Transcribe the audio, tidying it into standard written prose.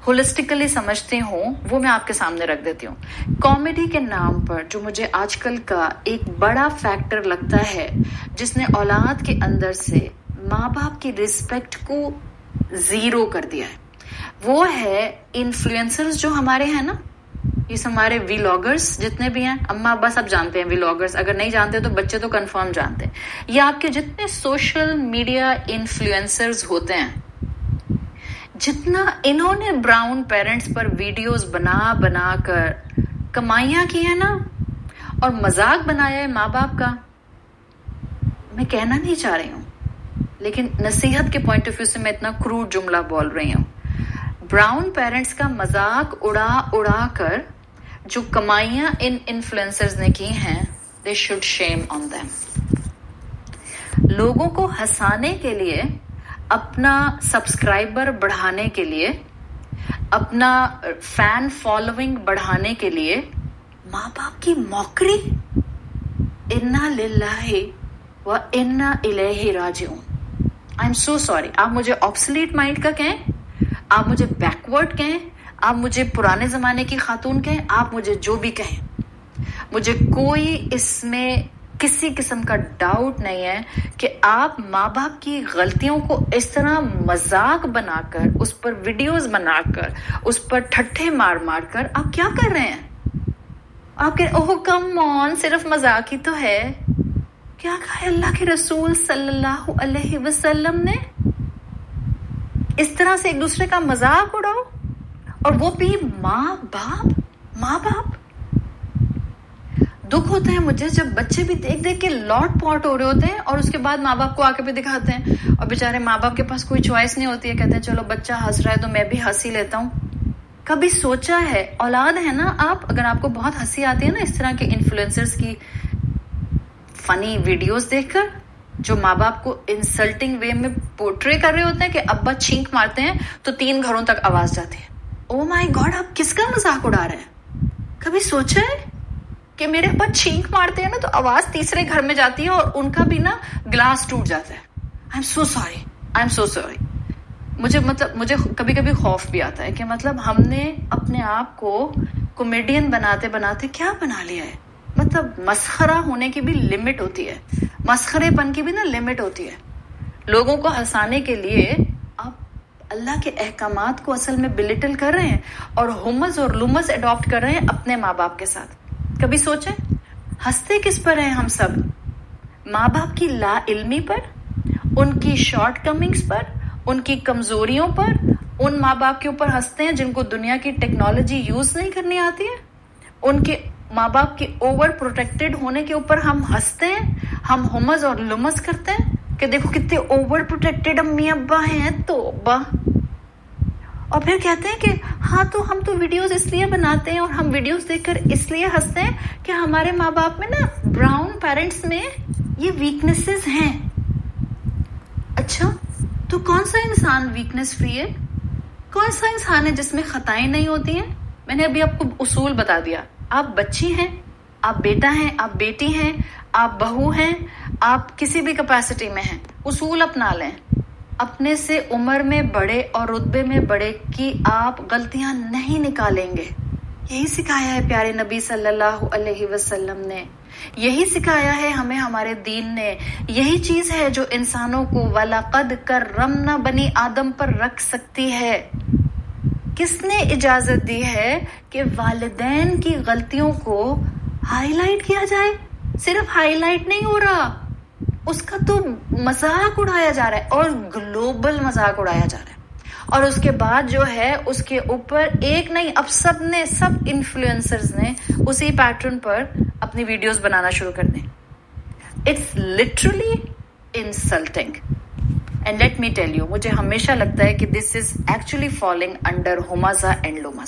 Holistically समझती हूँ वो मैं आपके सामने रख देती हूँ. कॉमेडी के नाम पर जो मुझे आजकल का एक बड़ा फैक्टर लगता है जिसने औलाद के अंदर से माँ बाप की रिस्पेक्ट को जीरो कर दिया है, वो है इन्फ्लुएंसर्स जो हमारे हैं ना, ये हमारे व्लॉगर्स जितने भी हैं. अम्मा अब्बा सब जानते हैं व्लॉगर्स, अगर नहीं जानते तो बच्चे तो कंफर्म जानते हैं. ये आपके जितने सोशल मीडिया इन्फ्लुएंसर्स होते हैं, जितना इन्होंने ब्राउन पेरेंट्स पर वीडियोस बना बना कर कमाइयां की है ना, और मजाक बनाया है माँ बाप का. मैं कहना नहीं चाह रही हूँ, लेकिन नसीहत के पॉइंट ऑफ व्यू से मैं इतना क्रूड जुमला बोल रही हूँ. ब्राउन पेरेंट्स का मजाक उड़ा उड़ा कर जो कमाइयां इन इन्फ्लुएंसर्स ने की हैं, they should shame on them. लोगों को हंसाने के लिए, अपना सब्सक्राइबर बढ़ाने के लिए, अपना फैन फॉलोइंग बढ़ाने के लिए माँ बाप की मौकरी. इन्ना लिल्लाहि व इन्ना इलैहि राजिऊन. I am so sorry. आप मुझे ऑब्सोलीट माइंड का कहें, आप मुझे बैकवर्ड कहें, आप मुझे पुराने जमाने की खातून कहें, आप मुझे जो भी कहें, मुझे कोई इसमें किसी किस्म का डाउट नहीं है कि आप माँ बाप की गलतियों को इस तरह मजाक बनाकर, उस पर वीडियोस बनाकर, उस पर ठट्ठे मार मार कर आप क्या कर रहे हैं. आप कह ओह कम ऑन, सिर्फ मजाक ही तो है. क्या कहा अल्लाह के रसूल सल्लल्लाहु अलैहि वसल्लम ने? इस तरह से एक दूसरे का मजाक उड़ाओ, और वो भी माँ बाप. दुख होता है मुझे जब बच्चे भी देख देख के लॉट पॉट हो रहे होते हैं और उसके बाद माँ बाप को आके भी दिखाते हैं, और बेचारे माँ बाप के पास कोई चॉइस नहीं होती है. कहते हैं चलो बच्चा हंस रहा है तो मैं भी हंस ही लेता हूँ. कभी सोचा है, औलाद है ना आप, अगर आपको बहुत हंसी आती है ना इस तरह के इन्फ्लुएंसर्स की फनी वीडियोस देखकर, जो माँ बाप को इंसल्टिंग वे में पोर्ट्रे कर रहे होते हैं कि अब्बा छींक मारते हैं तो 3 घरों तक आवाज जाती है. ओ माय गॉड, आप किसका मजाक उड़ा रहे हैं? कभी सोचा है कि मेरे अब्बा छींक मारते हैं ना तो आवाज तीसरे घर में जाती है और उनका भी ना ग्लास टूट जाता है. I am so sorry. मुझे कभी कभी खौफ भी आता है कि मतलब हमने अपने आप को कॉमेडियन बनाते बनाते क्या बना लिया है. मतलब मस्खरा होने की भी लिमिट होती है, मस्खरेपन की भी ना लिमिट होती है. लोगों को हंसाने के लिए आप अल्लाह के अहकामात को असल में बिलिटल कर रहे हैं और हुमस और लुमस अडॉप्ट कर रहे हैं अपने माँ बाप के साथ. कभी सोचें, हंसते किस पर हैं हम सब? माँ बाप की ला इल्मी पर, उनकी शॉर्ट कमिंग्स पर, उनकी कमजोरियों पर. उन माँ बाप के ऊपर हंसते हैं जिनको दुनिया की टेक्नोलॉजी यूज नहीं करनी आती है. उनके माँ बाप के ओवर प्रोटेक्टेड होने के ऊपर हम हंसते हैं, हम हुमस और लुमस करते हैं कि देखो कितने ओवर प्रोटेक्टेड अम्मी अब्बा हैं. तौबा. और फिर कहते हैं कि हाँ तो हम तो वीडियोस इसलिए बनाते हैं और हम वीडियोस देखकर इसलिए हंसते हैं कि हमारे माँ बाप में ना, ब्राउन पेरेंट्स में ये वीकनेसेस हैं. अच्छा, तो कौन सा इंसान वीकनेस फ्री है? कौन सा इंसान है जिसमें खताएं नहीं होती हैं? मैंने अभी आपको उसूल बता दिया. आप बच्ची हैं, आप बेटा हैं, आप बेटी हैं, आप बहू हैं, आप किसी भी कैपेसिटी में हैं, उसूल अपना लें. अपने से उम्र में बड़े और रुतबे में बड़े की आप गलतियां नहीं निकालेंगे. यही सिखाया है प्यारे नबी सल्लल्लाहु अलैहि वसल्लम ने, यही सिखाया है हमें हमारे दीन ने. यही चीज है जो इंसानों को वलक़द कररमना बनी आदम पर रख सकती है. किसने इजाजत दी है कि वालिदैन की गलतियों को हाईलाइट किया जाए? सिर्फ हाईलाइट नहीं हो रहा, उसका तो मजाक उड़ाया जा रहा है, और ग्लोबल मजाक उड़ाया जा रहा है. और उसके बाद जो है उसके ऊपर एक नहीं, अब सब इन्फ्लुएंसर्स ने उसी पैटर्न पर अपनी वीडियोस बनाना शुरू कर दी. It's literally insulting. And let me tell you, मुझे हमेशा लगता है कि this is actually falling under हुमाजा एंड लुमस.